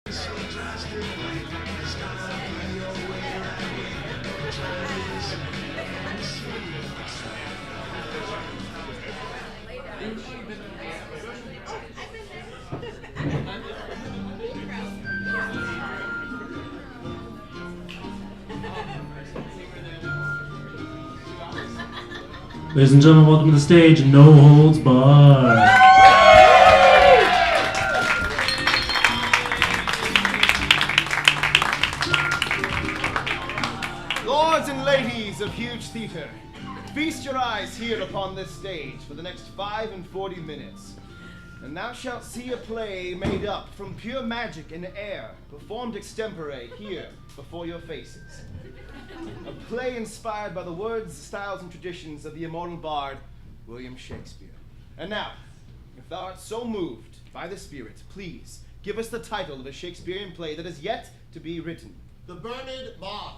Ladies and gentlemen, welcome to the stage, No Holds Barred. Lords and ladies of huge theater, feast your eyes here upon this stage for the next 45 minutes. And thou shalt see a play made up from pure magic and air, performed extempore here before your faces. A play inspired by the words, styles, and traditions of the immortal bard, William Shakespeare. And now, if thou art so moved by the Spirit, please give us the title of a Shakespearean play that is yet to be written. The Burned Moth.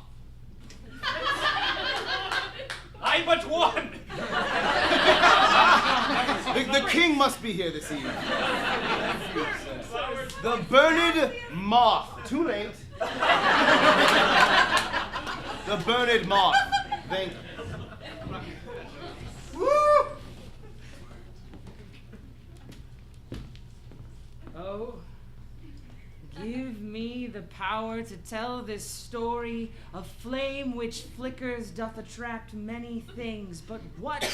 I but one! The king must be here this evening. The Burned Moth. Too late. The Burned Moth. Thank you. Woo! Oh, give me the power to tell this story. A flame which flickers doth attract many things, but what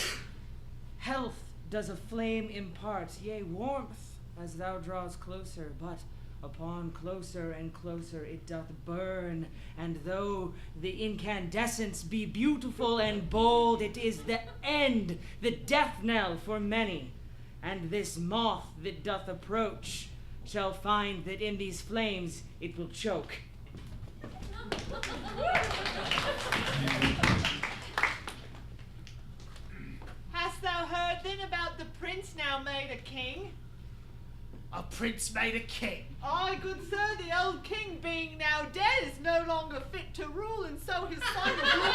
health does a flame impart? Yea, warmth as thou drawest closer, but upon closer and closer it doth burn, and though the incandescence be beautiful and bold, it is the end, the death knell for many. And this moth that doth approach shall find that in these flames it will choke. Hast thou heard then about the prince now made a king? A prince made a king. Aye, good sir, the old king being now dead is no longer fit to rule, and so his son will rule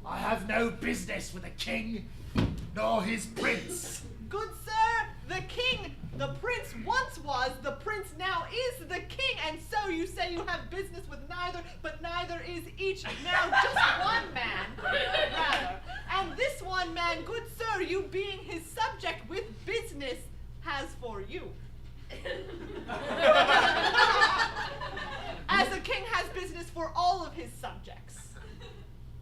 I have no business with a king, nor his prince. Good sir, the king, the prince once was, the prince now is the king, and so you say you have business with neither, but neither is each now just one man, rather. And this one man, good sir, you being his subject with business, has for you. As the king has business for all of his subjects.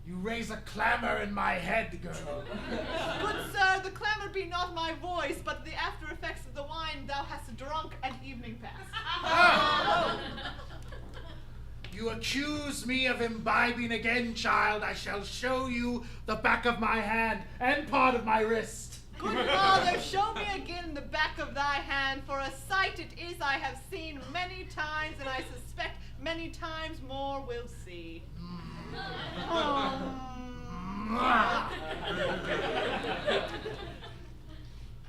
You raise a clamor in my head, girl. Good sir, the clamor be not my voice, but the after effects of the wine thou hast drunk at evening past. You accuse me of imbibing again, child. I shall show you the back of my hand and part of my wrist. Good father, show me again the back of thy hand, for a sight it is I have seen many times, and I suspect many times more will see.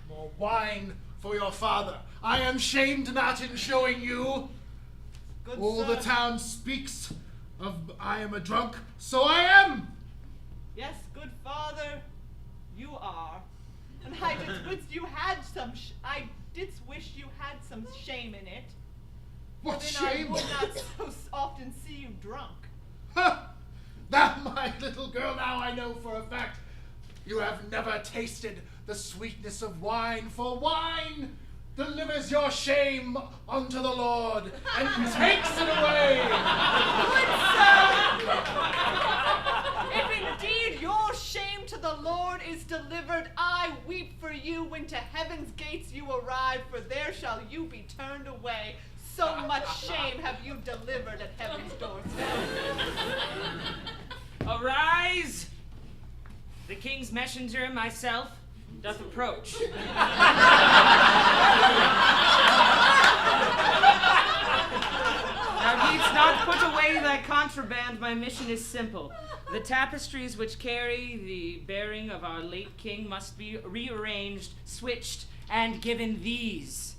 More wine for your father. I am shamed not in showing you. Good All sir. the town speaks of I am a drunk, so I am. Yes, good father, you are. And I did wish you had some. I did wish you had some shame in it. What Then shame? I would not so often see you drunk. Ha! That, my little girl, now I know for a fact. You have never tasted the sweetness of wine, for wine delivers your shame unto the Lord and takes it away. Good sir! If indeed your shame to the Lord is delivered, I weep for you when to heaven's gates you arrive, for there shall you be turned away. So much shame have you delivered at heaven's doorstep. Arise! The king's messenger, myself, doth approach. Thou needst not put away thy contraband, my mission is simple. The tapestries which carry the bearing of our late king must be rearranged, switched, and given these.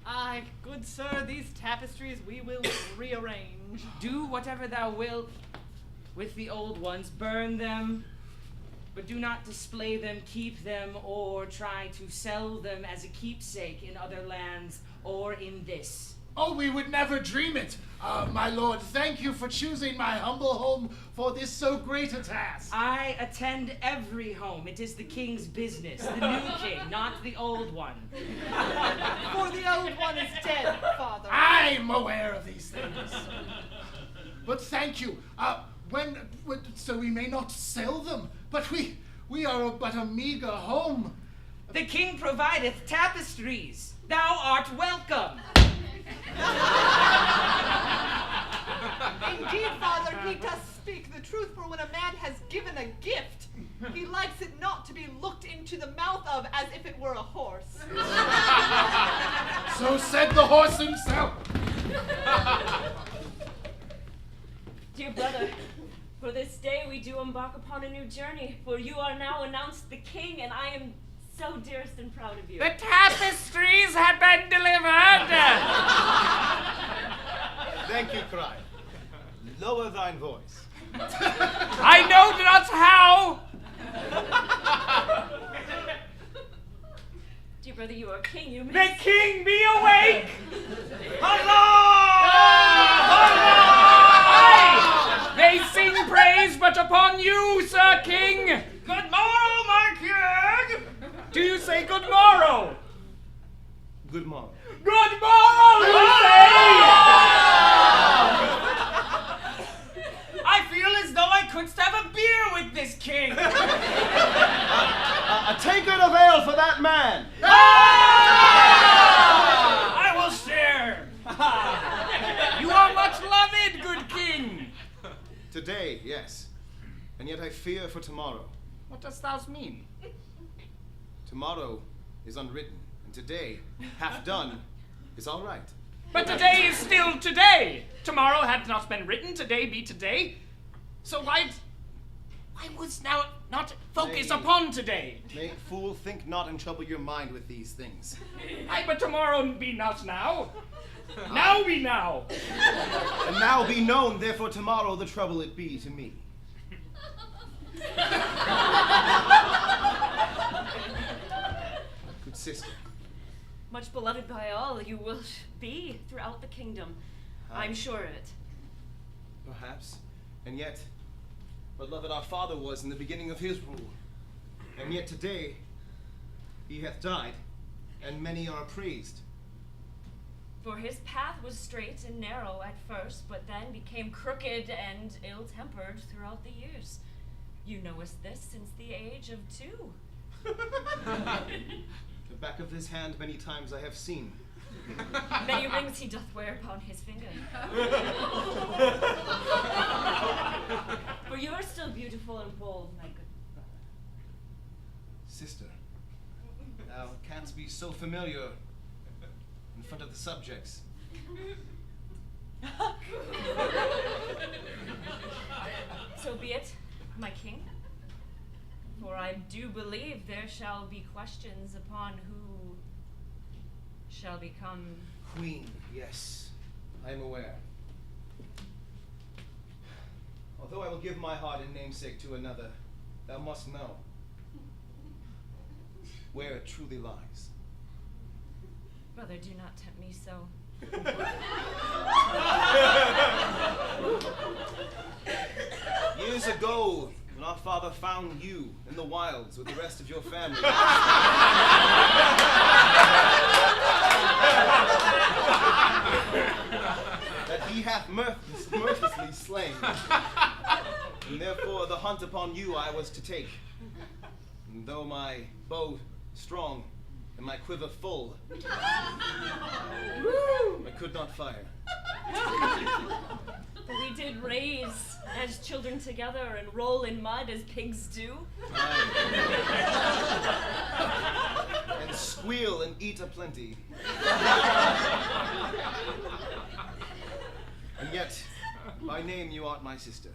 Aye, good sir, these tapestries we will rearrange. Do whatever thou wilt with the old ones, burn them, but do not display them, keep them, or try to sell them as a keepsake in other lands or in this. Oh, we would never dream it. My lord, thank you for choosing my humble home for this so great a task. I attend every home. It is the king's business. The new king, not the old one. For the old one is dead, father. I'm aware of these things. But thank you. So we may not sell them, but we are but a meager home. The king provideth tapestries. Thou art welcome. Indeed, father, he does speak the truth, for when a man has given a gift, he likes it not to be looked into the mouth of as if it were a horse. So said the horse himself. Dear brother, for this day we do embark upon a new journey, for you are now announced the king, and I am so dearest and proud of you. The tapestries have been delivered. Thank you, Cry. Lower thine voice. I know not how. Dear brother, you are king, you The may... king be awake. Aye! They sing praise but upon you, Sir King. Good morrow, my king. Do you say good morrow? Good morrow. Good morrow, you say! I feel as though I couldst have a beer with this king. A tankard of ale for that man! I will share. You are much loved, good king. Today, yes. And yet I fear for tomorrow. What dost thou mean? Tomorrow is unwritten, and today, half done, is all right. But today is still today. Tomorrow had not been written, today be today. So why was now not focus Nay. upon today? Nay, fool, think not and trouble your mind with these things. Aye, but tomorrow be not now. Now be now. And now be known, therefore tomorrow the trouble it be to me. Good sister. Much beloved by all, you will be throughout the kingdom. I'm sure of it. Perhaps. And yet, beloved our father was in the beginning of his rule. And yet today, he hath died, and many are praised. For his path was straight and narrow at first, but then became crooked and ill-tempered throughout the years. You knowest this since the age of 2. The back of his hand many times I have seen. Many rings he doth wear upon his finger. For you are still beautiful and bold, my good brother. Sister, thou canst be so familiar in front of the subjects. So be it, my king. For I do believe there shall be questions upon who shall become... Queen, yes, I am aware. Although I will give my heart in namesake to another, thou must know where it truly lies. Brother, do not tempt me so. Years ago, when our father found you in the wilds with the rest of your family, that he hath mercilessly slain, and therefore the hunt upon you I was to take. And though my bow strong and my quiver full, I could not fire. But we did raise as children together and roll in mud as pigs do. And squeal and eat aplenty. And yet, by name you art my sister.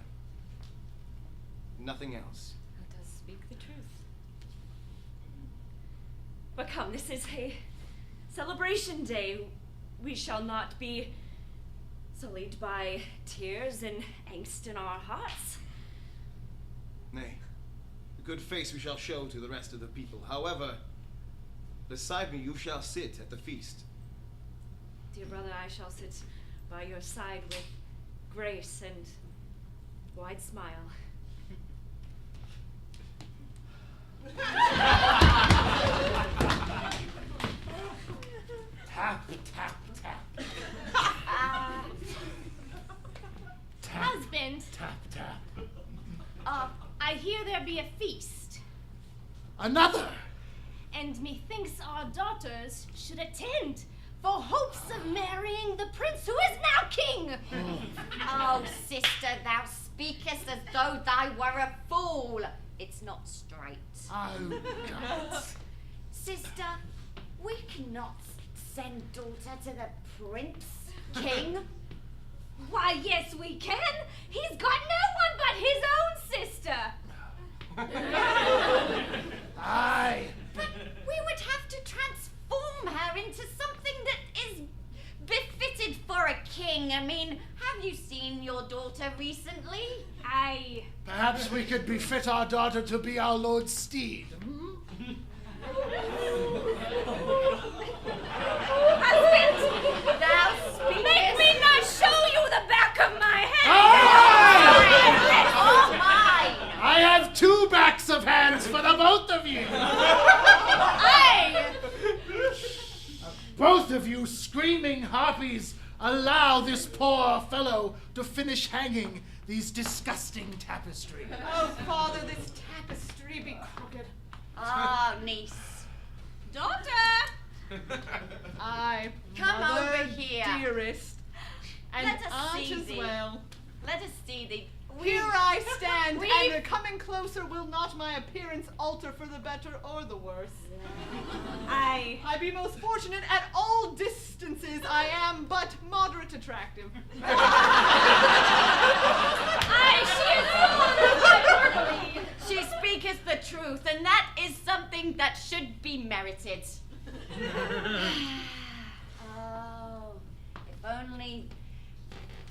Nothing else. That does speak the truth. But come, this is a celebration day. We shall not be sullied by tears and angst in our hearts. Nay, good face we shall show to the rest of the people. However, beside me you shall sit at the feast. Dear brother, I shall sit by your side with grace and wide smile. Tap, tap, tap. Husband, Tap, tap. I hear there be a feast, Another. and methinks our daughters should attend for hopes of marrying the prince who is now king. Oh, sister, thou speakest as though thou were a fool. It's not straight. Oh, God. Sister, we cannot send daughter to the prince, king. Why, yes, we can. He's got no one but his own sister. Aye. But we would have to transform her into something that is befitted for a king. I mean, have you seen your daughter recently? Perhaps we could befit our daughter to be our lord's steed. Husband, thou speakest. Make me not show you the back of my head. Oh, mine. I have two backs of hands for the both of you. Aye. Both of you screaming harpies, allow this poor fellow to finish hanging these disgusting tapestries. Oh, father, this tapestry be crooked. Ah, niece. Daughter! Aye, Come mother, over here. dearest, and Let us aunt see as thee. well. Let us see thee. Here I stand, we- and coming closer will not my appearance alter for the better or the worse. I be most fortunate at all distances. I am but moderate attractive. She speaketh the truth, and that is something that should be merited. Oh, if only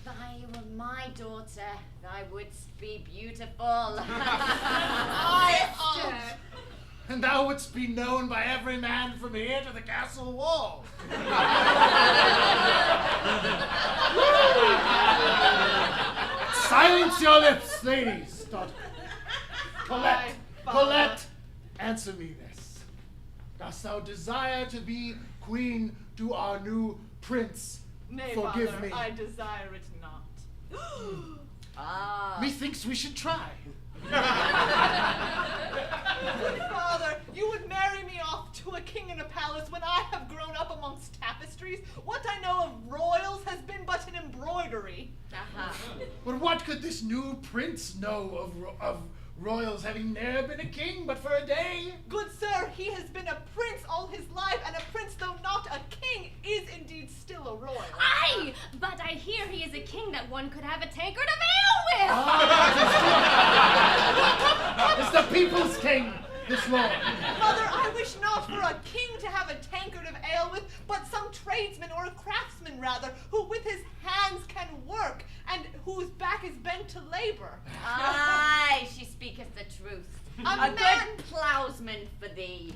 thou were my daughter, thou wouldst be beautiful. Sister. And thou wouldst be known by every man from here to the castle wall. Silence your lips, ladies. Daughter. Colette, Aye, father. Colette, answer me this. Dost thou desire to be queen to our new prince? Nay, Forgive father, me. I desire it not. Ah. Methinks we should try. Father, you would marry me off to a king in a palace when I have grown up amongst tapestries. What I know of royals has been but an embroidery. But what could this new prince know of royals having ne'er been a king but for a day? Good sir, he has been a prince all his life, and a prince, though not a king, is indeed still a royal. Aye, but I hear he is a king that one could have a tankard of ale with. It's the people's king, this lord. Mother, I wish not for a king to have a tankard of ale with, but some tradesman or a craftsman rather, who with his hands can work, and whose back is bent to labor. Aye, she speaketh the truth. A man- good ploughsman for thee.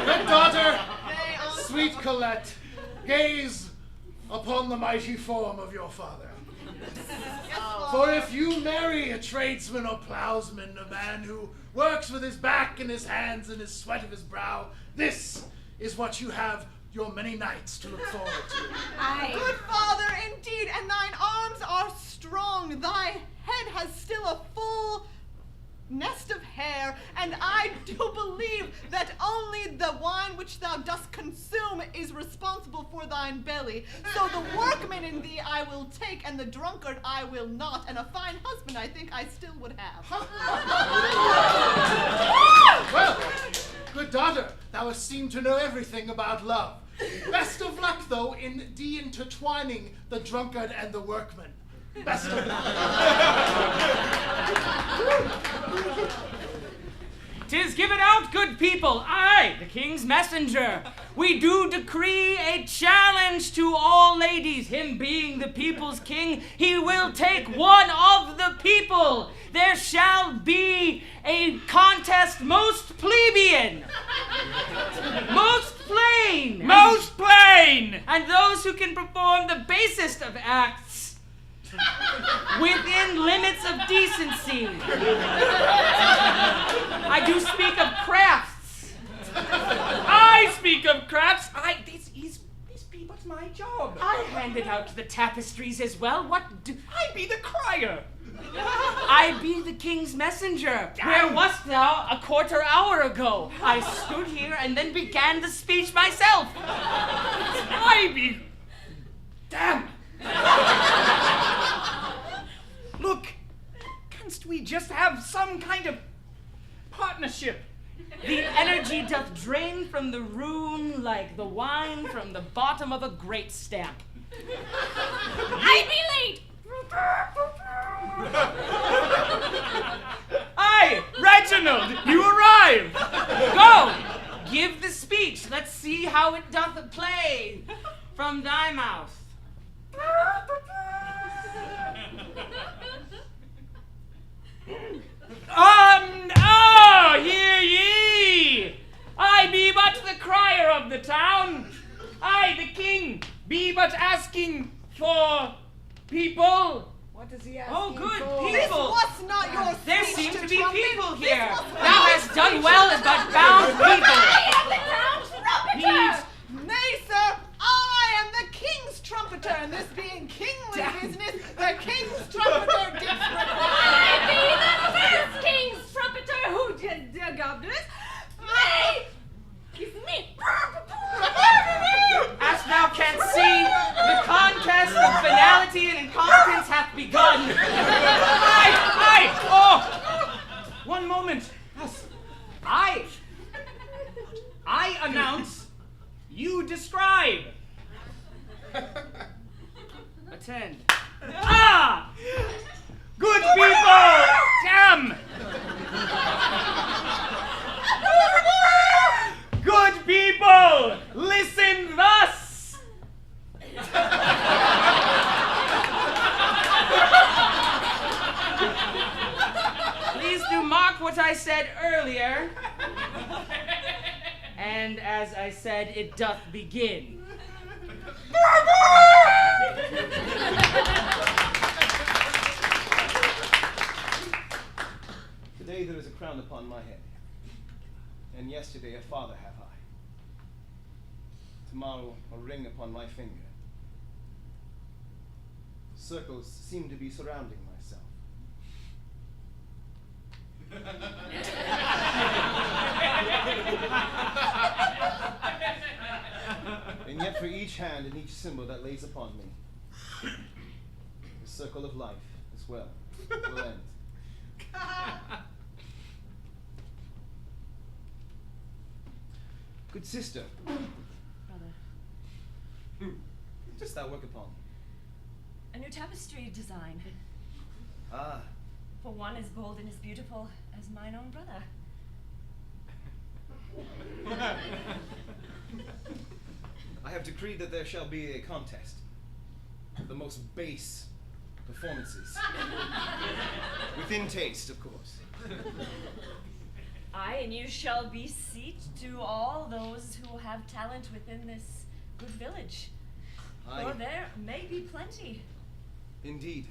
Good daughter, Nay, Aunt- sweet Colette, gaze upon the mighty form of your father. For if you marry a tradesman or ploughsman, a man who works with his back and his hands and his sweat of his brow, this is what you have your many nights to look forward to. Good father, indeed, and thine arms are strong. Thy head has still a full nest of hair, and I do believe that only the wine which thou dost consume is responsible for thine belly. So the workman in thee I will take, and the drunkard I will not, and a fine husband I think I still would have. Well, good daughter, thou hast seemed to know everything about love. Best of luck, though, in de-intertwining the drunkard and the workman. Best of luck. 'Tis given out, good people, I, the king's messenger. we do decree a challenge to all ladies. Him being the people's king, he will take one of the people. There shall be a contest most plebeian, most plain, Most plain! and those who can perform the basest of acts within limits of decency. I do speak of crafts. I speak of crafts. This be but my job. I handed out the tapestries as well. I be the crier. I be the king's messenger. Where wast thou a quarter hour ago? I stood here and then began the speech myself. I be... Damn. Look, canst we just have some kind of partnership? The energy doth drain from the room like the wine from the bottom of a grate stamp. I be late! Aye, Reginald, you arrive. Go! Give the speech. Let's see how it doth play from thy mouth. Hear ye! I be but the crier of the town. I, the king, be but asking for people. What does he ask? Oh, good for? This people. was not your There speech seem to be trumpet. people This here. was not Thou your hast done well as but bound people. Needs Nay, sir, I am the king's trumpeter, and this being kingly business, the king's trumpeter gets required. I be the first king's trumpeter who did of this. Nay, give me. As thou canst see, the contest of finality and incompetence hath begun. One moment. Yes. I announce, you describe. Attend. Good people! Damn! Good people, listen thus! Please do mark what I said earlier. And as I said, it doth begin. Today there is a crown upon my head, and yesterday a father have I. Tomorrow a ring upon my finger. Circles seem to be surrounding myself. And yet for each hand and each symbol that lays upon me, the circle of life as well will end. Good sister, Brother, what dost thou work upon? a new tapestry design. Ah, For one as bold and as beautiful as mine own brother. I have decreed that there shall be a contest of the most base performances. Within taste, of course. Aye, and you shall be seat to all those who have talent within this good village. Aye. For there may be plenty. Indeed.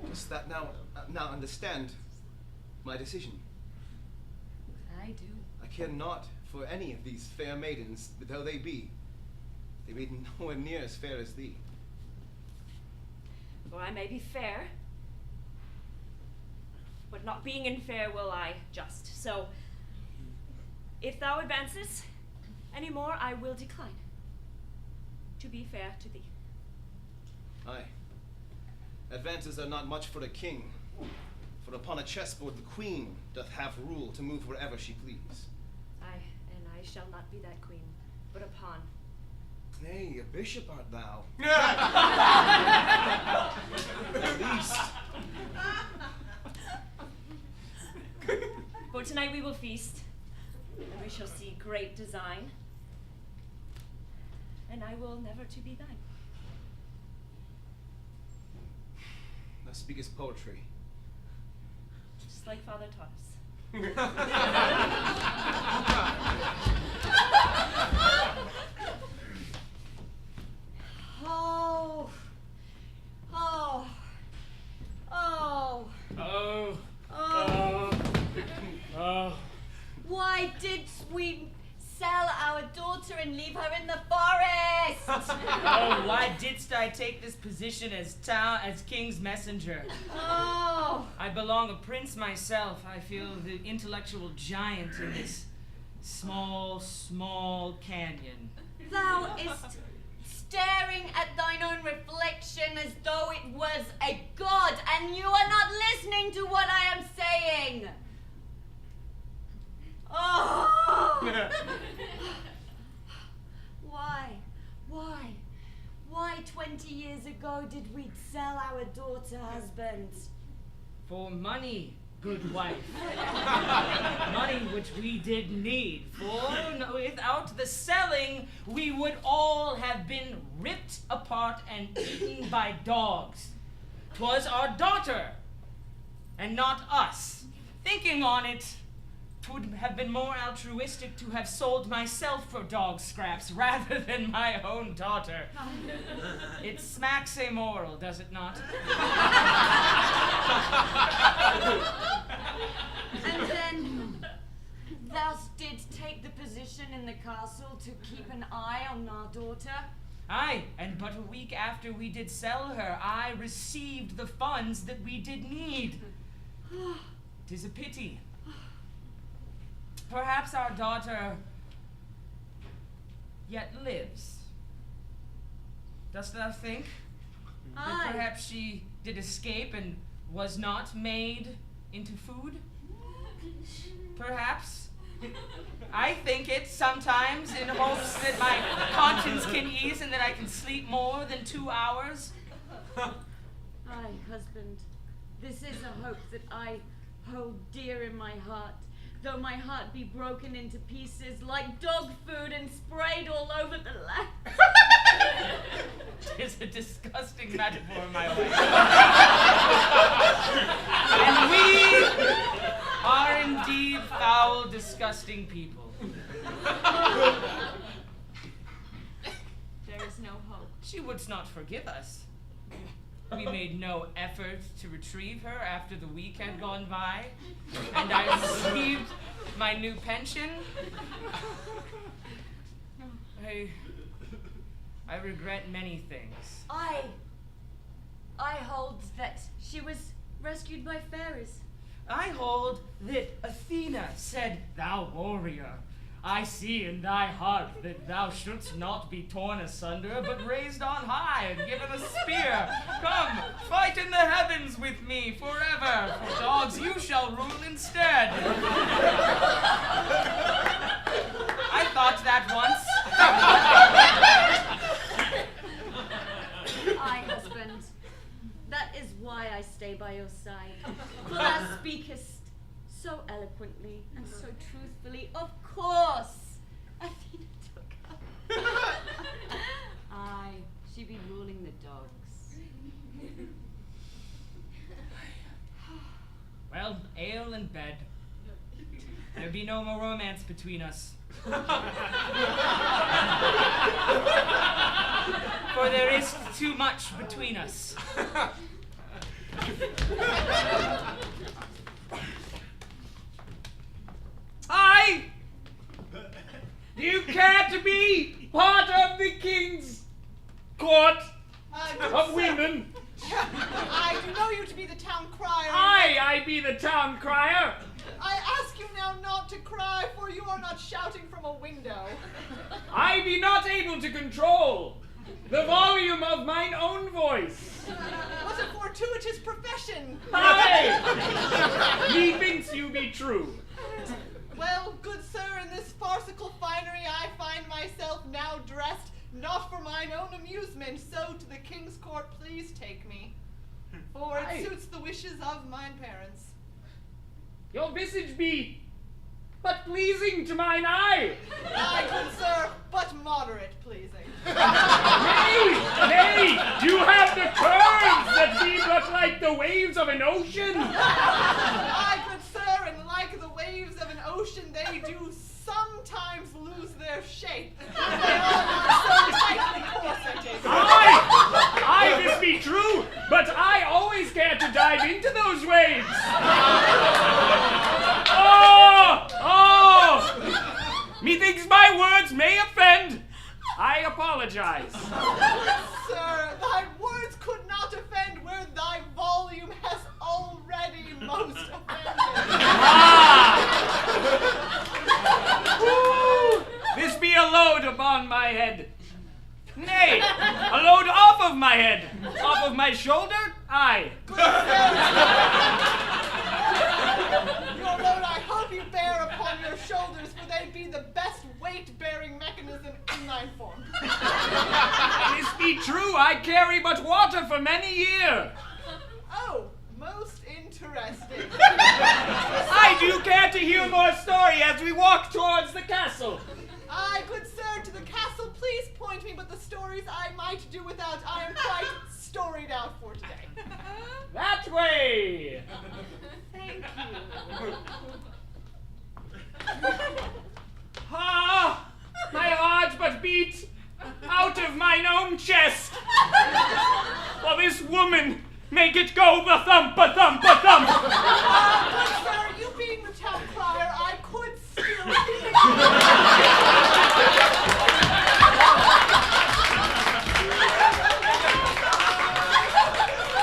Dost that now understand my decision? I do. I care not for any of these fair maidens, though they be. They be nowhere near as fair as thee. For I may be fair, but not being in fair will I just. So, if thou advances any more, I will decline to be fair to thee. Aye. Advances are not much for a king, for upon a chessboard the queen doth have rule to move wherever she please. Aye, and I shall not be that queen, but a pawn. Nay, a bishop art thou. At least. For tonight we will feast, and we shall see great design. and I will never to be thine. Thou speakest poetry. Just like Father taught us. Oh. Oh. Oh. Oh. Oh. Oh. Why did we sell our daughter and leave her in the forest? Oh, why didst I take this position as king's messenger? Oh. I belong a prince myself. I feel the intellectual giant in this small, small canyon. Thou ist staring at thine own reflection as though it was a god, and you are not listening to what I am saying. Oh! Why 20 years ago did we sell our daughter, husband? For money, good wife. Money which we did need. For without the selling, we would all have been ripped apart and eaten by dogs. 'Twas our daughter, and not us. Thinking on it, 'twould have been more altruistic to have sold myself for dog scraps rather than my own daughter. It smacks immoral, does it not? And then thou didst take the position in the castle to keep an eye on our daughter? Aye, and but a week after we did sell her, I received the funds that we did need. 'Tis a pity. Perhaps our daughter yet lives. Dost thou think? That Aye. perhaps she did escape and was not made into food? Perhaps. I think it sometimes in hopes that my conscience can ease and that I can sleep more than 2 hours. Aye, husband, this is a hope that I hold dear in my heart, though my heart be broken into pieces like dog food and sprayed all over the land. Tis a disgusting metaphor, my wife. And we are indeed foul, disgusting people. There is no hope. She would not forgive us. We made no effort to retrieve her after the week had gone by, and I received my new pension. I regret many things. I hold that she was rescued by fairies. I hold that Athena said, "Thou warrior, I see in thy heart that thou shouldst not be torn asunder, but raised on high and given a spear. Come, fight in the heavens with me forever, for dogs you shall rule instead." I thought that once. Aye, husband, that is why I stay by your side. For thou speakest so eloquently and so truthfully. Of course, Athena took her. Aye, she be ruling the dogs. Well, ale and bed. There be no more romance between us. For there is too much between us. Aye! Do you care to be part of the king's court of women? I do know you to be the town crier. I be the town crier. I ask you now not to cry, for you are not shouting from a window. I be not able to control the volume of mine own voice. What a fortuitous profession. Aye! Methinks you be true. Well, good sir, in this farcical finery I find myself now dressed, not for mine own amusement, so to the king's court please take me, for it Aye. suits the wishes of mine parents. Your visage be but pleasing to mine eye. Aye, good sir, but moderate pleasing. Nay, you have the curves that be but like the waves of an ocean. Aye, good sir, and like the waves of an ocean, they do sometimes lose their shape. They are not so tightly corseted. Aye, this be true, but I always care to dive into those waves. Oh! Methinks my words may offend. I apologize. Sir, thy words could not offend where thy volume has already most offended. This be a load upon my head. Nay, a load off of my head. Off of my shoulder? Aye. Good sir. Your load I hope you bear upon your shoulders, for they be the best weight-bearing mechanism in thy form. This be true, I carry but water for many year. Oh, most interesting. I do care to hear more story as we walk towards the castle. Aye, good sir, to the castle please point me, but the stories I might do without. I am quite storied out for today. That way. Thank you. Ah, my heart but beat out of mine own chest. For this woman make it go ba-thump, ba-thump, ba-thump. Good sir, you being the town crier, I could still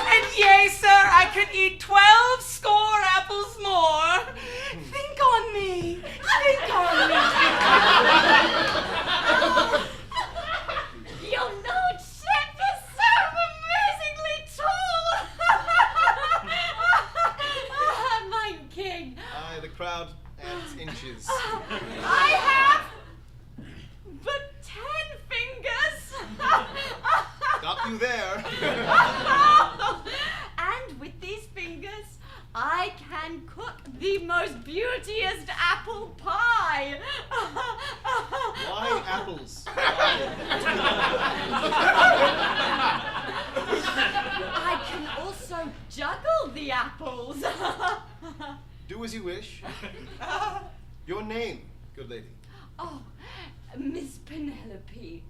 And yea, sir, I could eat 12 score apples more. Think on me. Think on me. Your lordship is so amazingly tall! My king! Aye, the crowd adds inches. I have but 10 fingers! Got you there. And with these fingers, I can cook the most beauteous apple pie. Why apples? I can also juggle the apples. Do as you wish. Your name, good lady. Oh, Miss Penelope.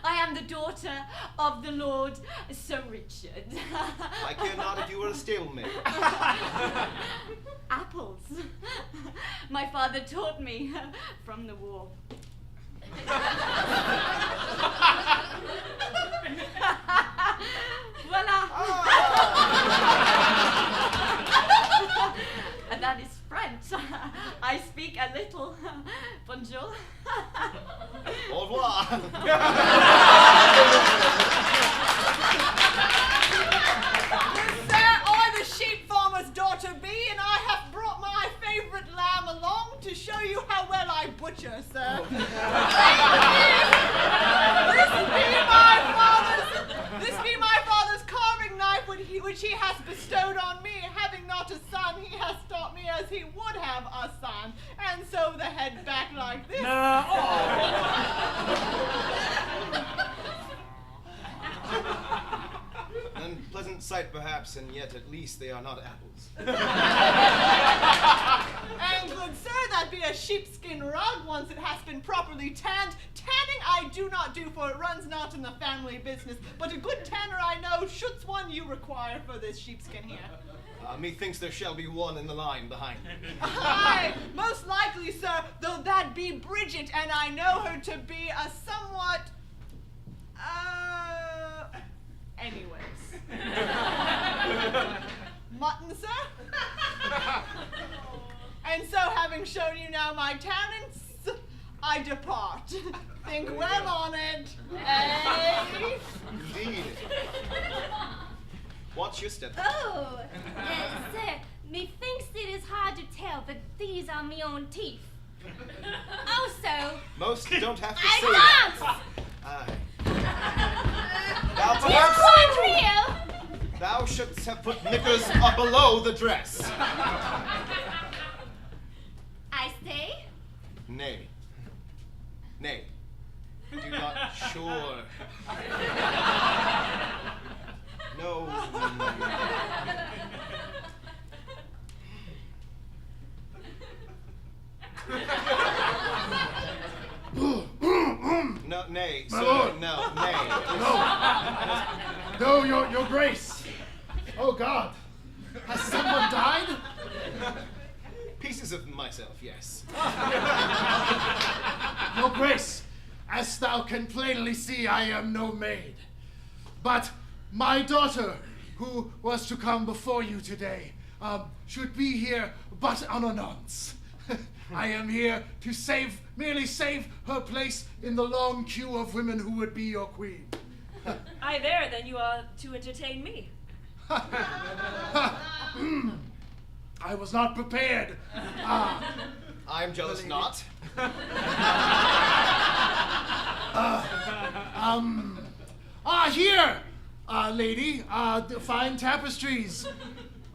I am the daughter of the Lord Sir Richard. I care not if you were a stablemate. Apples. My father taught me from the war. Voila. And that is French. I speak a little. Bonjour. Au revoir. Sir, I the sheep farmer's daughter be, and I have brought my favorite lamb along to show you how well I butcher, sir. This be my father's carving knife which he has bestowed on me. Having not a son, he has taught me as he would have a son, and so the head back like this. An unpleasant sight, perhaps, and yet at least they are not apples. And good sir, that be a sheepskin rug once it has been properly tanned. Tanning I do not do, for it runs not in the family business, but a good tanner I know should's one you require for this sheepskin here. Methinks there shall be one in the line behind me. Aye, most likely, sir, though that be Bridget, and I know her to be a somewhat, anyways. Mutton, sir? And so, having shown you now my talents, I depart. Think well on it, eh? Indeed. Watch your step. Oh, sir, methinks it is hard to tell, but these are my own teeth. Also, Most don't have to I say that. can't! Aye. Now It's perhaps quite real! thou shouldst have put knickers below the dress. Nay. Nay. Do not sure. No. No, nay, My sir, lord. no, nay. No, your grace. Oh God. Has someone died? Pieces of myself, yes. Your grace, as thou can plainly see, I am no maid. But my daughter, who was to come before you today, should be here but unannounced. I am here to merely save her place in the long queue of women who would be your queen. Aye, there, then you are to entertain me. I was not prepared. I'm jealous not. Here, lady, the fine tapestries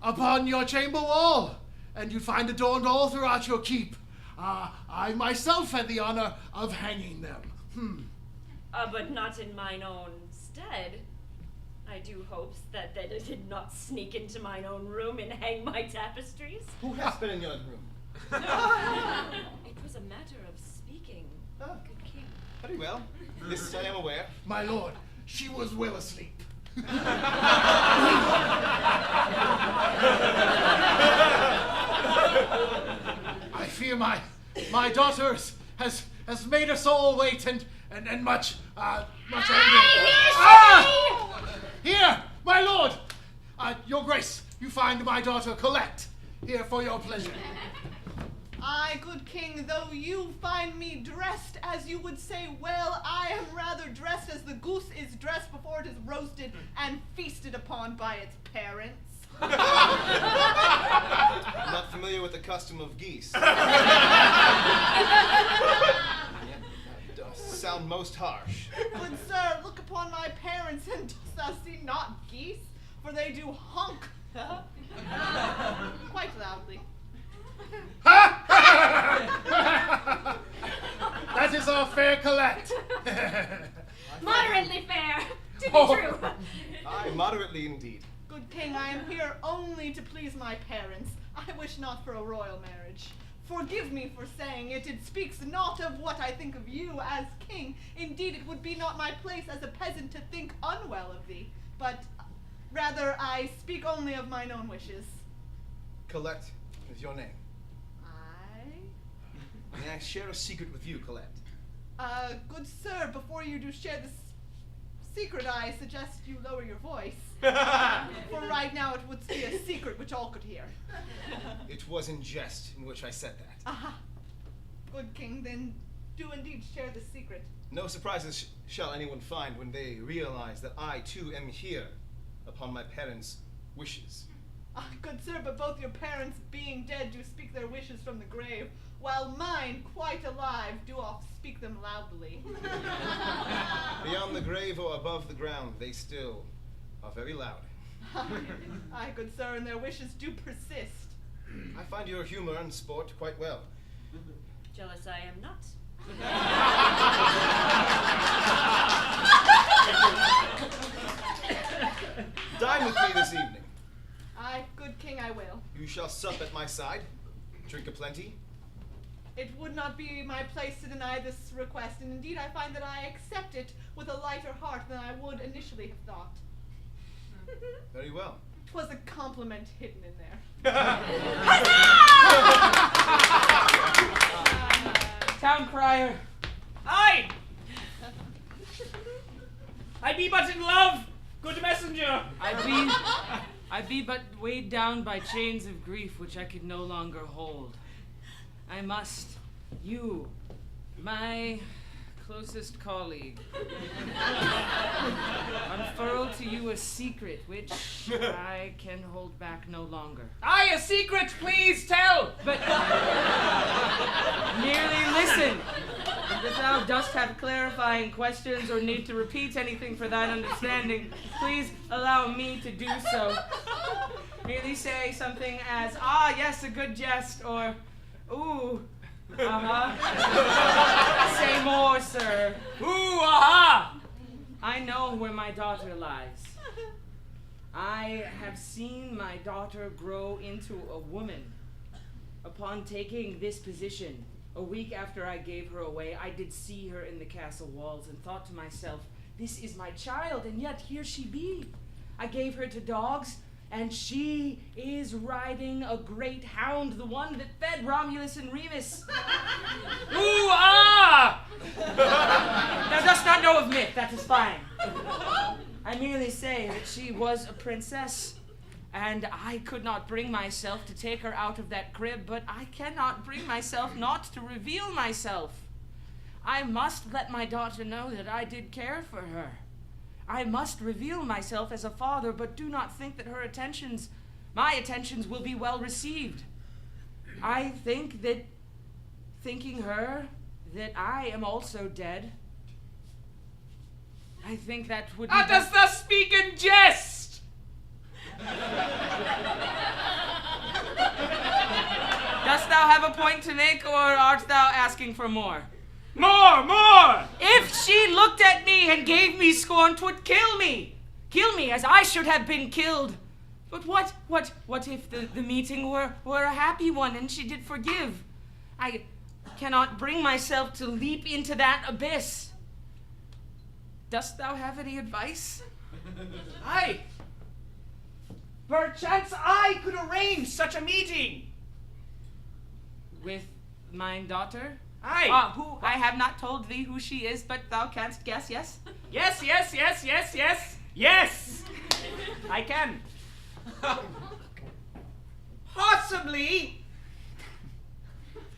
upon your chamber wall, and you'd find adorned all throughout your keep. I myself had the honor of hanging them. But not in mine own stead. I do hopes that they did not sneak into mine own room and hang my tapestries. Who has been in your room? It was a matter of speaking, good king. Very well. This I am aware. My lord, she was well asleep. I fear my daughter has made us all wait and much anger. Here, my lord! Your grace, you find my daughter Colette here for your pleasure. Aye, good king, though you find me dressed as you would say, well, I am rather dressed as the goose is dressed before it is roasted and feasted upon by its parents. I'm not familiar with the custom of geese. Does sound most harsh. Good sir, look upon my parents, and dost thou see not geese? For they do honk quite loudly. That is our fair Colette. Moderately fair, to be true. Aye, moderately indeed. Good king, I am here only to please my parents. I wish not for a royal marriage. Forgive me for saying it. It speaks not of what I think of you as king. Indeed, it would be not my place as a peasant to think unwell of thee. But rather, I speak only of mine own wishes. Colette is your name. May I share a secret with you, Colette? Good sir, before you do share this secret, I suggest you lower your voice. For right now, it would be a secret which all could hear. It was in jest in which I said that. Aha. Good king, then do indeed share the secret. No surprises shall anyone find when they realize that I, too, am here upon my parents' wishes. Good sir, but both your parents, being dead, do speak their wishes from the grave, while mine, quite alive, do oft speak them loudly. Beyond the grave or above the ground, they still are very loud. Aye, good sir, and their wishes do persist. I find your humor and sport quite well. Jealous I am not. Dine with me this evening. Aye, good king, I will. You shall sup at my side, drink aplenty. It would not be my place to deny this request, and indeed I find that I accept it with a lighter heart than I would initially have thought. Very well. 'Twas a compliment hidden in there. Town crier. Aye! I be but in love, good messenger. I be but weighed down by chains of grief which I could no longer hold. I must, you, my closest colleague, unfurl to you a secret which I can hold back no longer. Aye, a secret, please tell. But merely listen. And if thou dost have clarifying questions or need to repeat anything for thine understanding, please allow me to do so. Merely say something as, ah, yes, a good jest, or, ooh, Say more, sir. Ooh, aha! I know where my daughter lies. I have seen my daughter grow into a woman. Upon taking this position, a week after I gave her away, I did see her in the castle walls and thought to myself, this is my child, and yet here she be. I gave her to dogs, and she is riding a great hound, the one that fed Romulus and Remus. Ooh, ah! Thou dost not know of myth, that is fine. I merely say that she was a princess, and I could not bring myself to take her out of that crib, but I cannot bring myself not to reveal myself. I must let my daughter know that I did care for her. I must reveal myself as a father, but do not think that my attentions will be well received. I think that thinking her that I am also dead, I think that would be... Dost thou speak in jest? Dost thou have a point to make, or art thou asking for more? More! If she looked at me and gave me scorn, 'twould kill me. Kill me as I should have been killed. But what if the meeting were a happy one and she did forgive? I cannot bring myself to leap into that abyss. Dost thou have any advice? Aye. Perchance I could arrange such a meeting. With mine daughter? Aye. Who I have not told thee who she is, but thou canst guess, yes? Yes. I can. Possibly.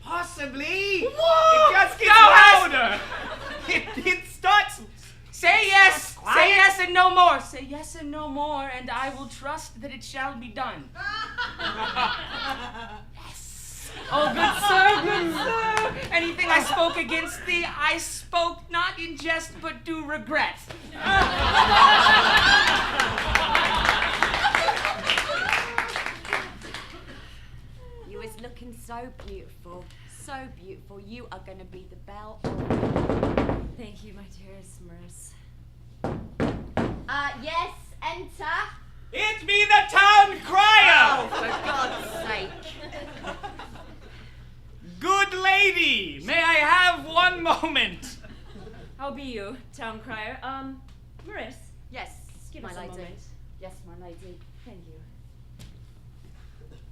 Whoa! It just gets louder. It starts. Say yes. Say yes and no more. Say yes and no more, and I will trust that it shall be done. Oh, good sir. Anything I spoke against thee, I spoke not in jest, but do regret. You is looking so beautiful. So beautiful. You are going to be the belle. Thank you, my dearest Maris. Yes, enter. It be the town crier. Oh, for God's sake. Good lady, may I have one moment? How be you, town crier? Maris, Yes, give my us a lady. moment. Yes, my lady. Thank you.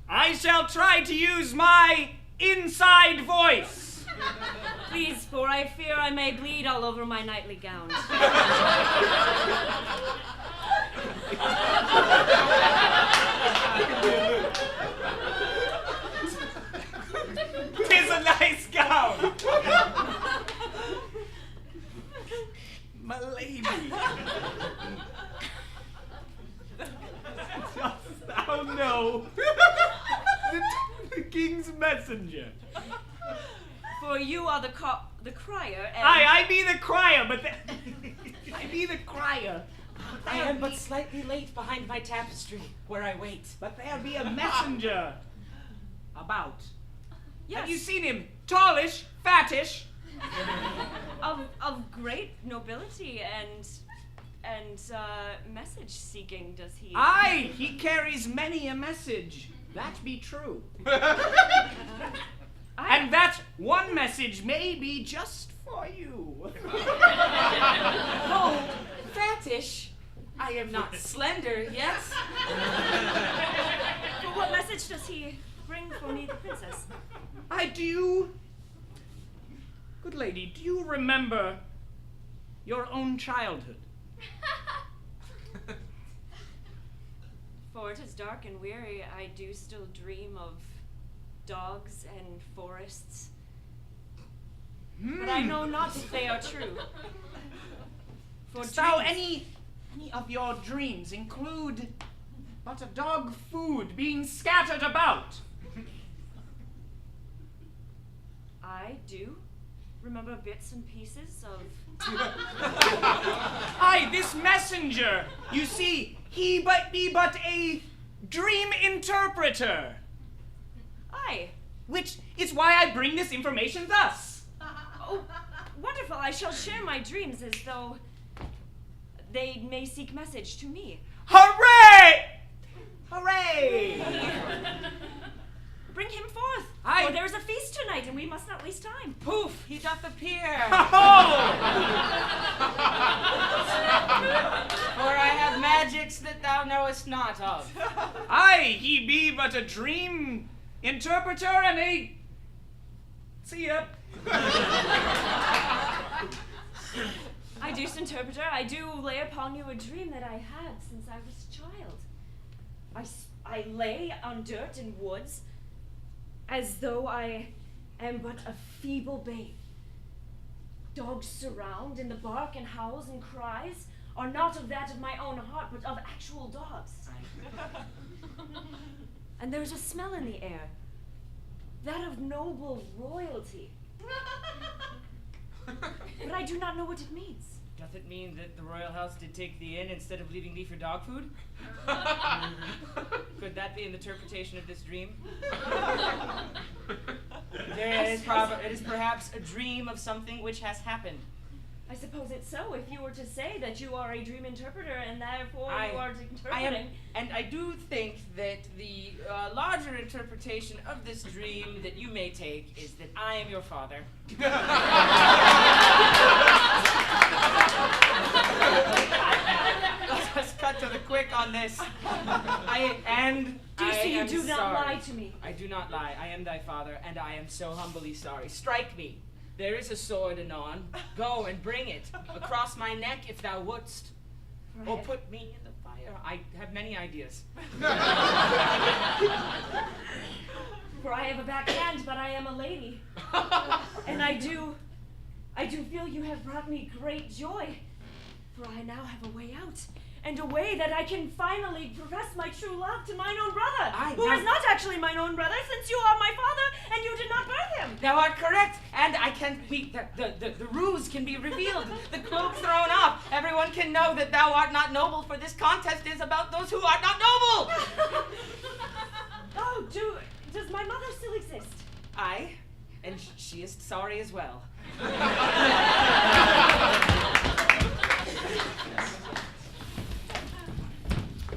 I shall try to use my inside voice. Please, for I fear I may bleed all over my nightly gown. Tis a nice gown. My lady. Dost thou know the king's messenger? For you are the crier, and... I be the crier, but I be the crier. I am but slightly late behind my tapestry, where I wait. But there be a messenger about. Yes, Have you seen him? Tallish, fattish. of great nobility and message seeking, does he? Aye, he carries many a message. That be true. And that one message may be just for you. Oh, fattish. I am not slender, yes? But what message does he bring for me, the princess? Good lady, do you remember your own childhood? For it is dark and weary, I do still dream of dogs and forests. But I know not if they are true. For Dost thou dreams- any of your dreams include but a dog food being scattered about? I do remember bits and pieces of... Aye, this messenger, you see, he be but a dream interpreter. Aye, which is why I bring this information thus. Oh, wonderful. I shall share my dreams as though they may seek message to me. Hooray! Hooray! Bring him forth. Aye. For there is a feast tonight, and we must not waste time. Poof, he doth appear. Oh! For I have magics that thou knowest not of. Aye, he be but a dream interpreter and a... See ya. I do, interpreter. I do lay upon you a dream that I had since I was a child. I lay on dirt in woods as though I am but a feeble babe. Dogs surround, and the bark and howls and cries are not of that of my own heart, but of actual dogs. And there's a smell in the air, that of noble royalty. But I do not know what it means. Doth it mean that the royal house did take thee in instead of leaving thee for dog food? Could that be an interpretation of this dream? It is perhaps a dream of something which has happened. I suppose it's so, if you were to say that you are a dream interpreter and therefore you are interpreting. I am, and I do think that the larger interpretation of this dream that you may take is that I am your father. Let us cut to the quick on this. You do not lie to me. I do not lie. I am thy father, and I am so humbly sorry. Strike me. There is a sword anon. Go and bring it across my neck if thou wouldst. Or put me in the fire. I have many ideas. For I have a back hand, but I am a lady. And I do feel you have brought me great joy. For I now have a way out, and a way that I can finally profess my true love to mine own brother, who is not actually mine own brother, since you are my father, and you did not birth him. Thou art correct, and I can the ruse can be revealed, the cloak thrown off. Everyone can know that thou art not noble, for this contest is about those who are not noble. Oh, does my mother still exist? Aye, and she is sorry as well.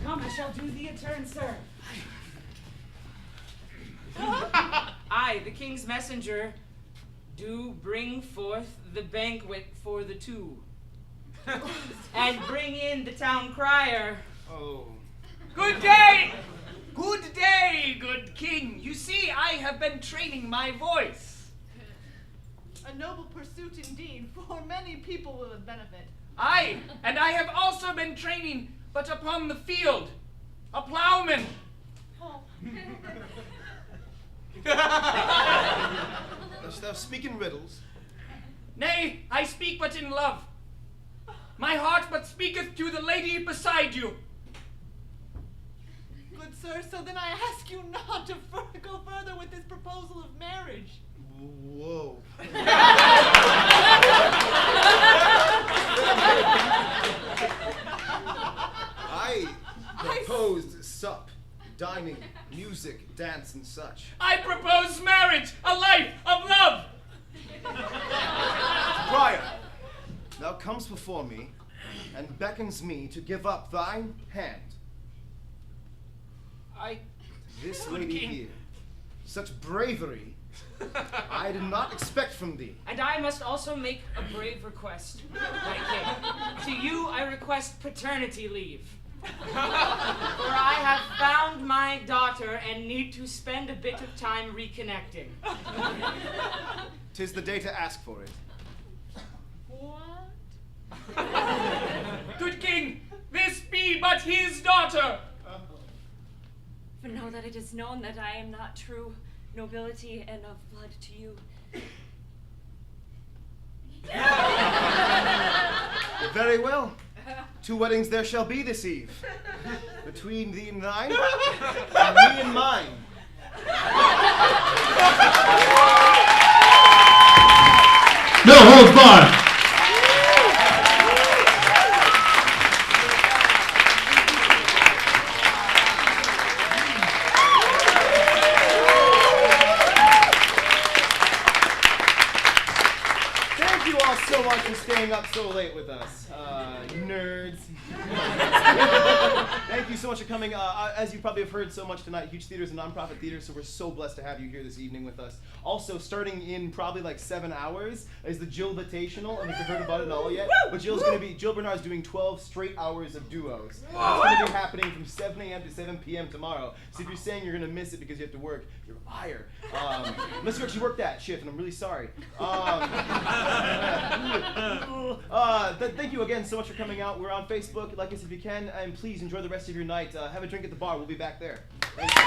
Come, I shall do thee a turn, sir. I, the king's messenger, do bring forth the banquet for the two, and bring in the town crier. Oh. Good day! Good day, good king. You see, I have been training my voice. A noble pursuit indeed, for many people will benefit. Aye, and I have also been training, but upon the field, a plowman. Oh. Dost thou speak in riddles? Nay, I speak but in love. My heart but speaketh to the lady beside you. Good sir, so then I ask you not to go further with this proposal of marriage. Whoa. I proposed sup, dining, music, dance, and such. I propose marriage, a life of love. Prior, thou comes before me and beckons me to give up thine hand. This lady here, such bravery, I did not expect from thee. And I must also make a brave request, my king. To you I request paternity leave. For I have found my daughter and need to spend a bit of time reconnecting. 'Tis the day to ask for it. What? Good king, this be but his daughter. For know that it is known that I am not true nobility and of blood to you. Very well. 2 weddings there shall be this eve. Between thee and thine, and me and mine. No holds barred. all so much for staying up so late with us, nerds. Thank you so much for coming. As you probably have heard so much tonight, Huge Theater is a nonprofit theater, so we're so blessed to have you here this evening with us. Also, starting in probably like 7 hours is the Jill Invitational. I haven't heard about it at all yet, but Jill Bernard's doing 12 straight hours of duos. It's going to be happening from 7 a.m. to 7 p.m. tomorrow. So if you're saying you're going to miss it because you have to work, you're a liar. Unless you actually work that shift, and I'm really sorry. Thank you again so much for coming out. We're on Facebook. Like us if you can, and please enjoy the rest of your night. Have a drink at the bar. We'll be back there. Thank you.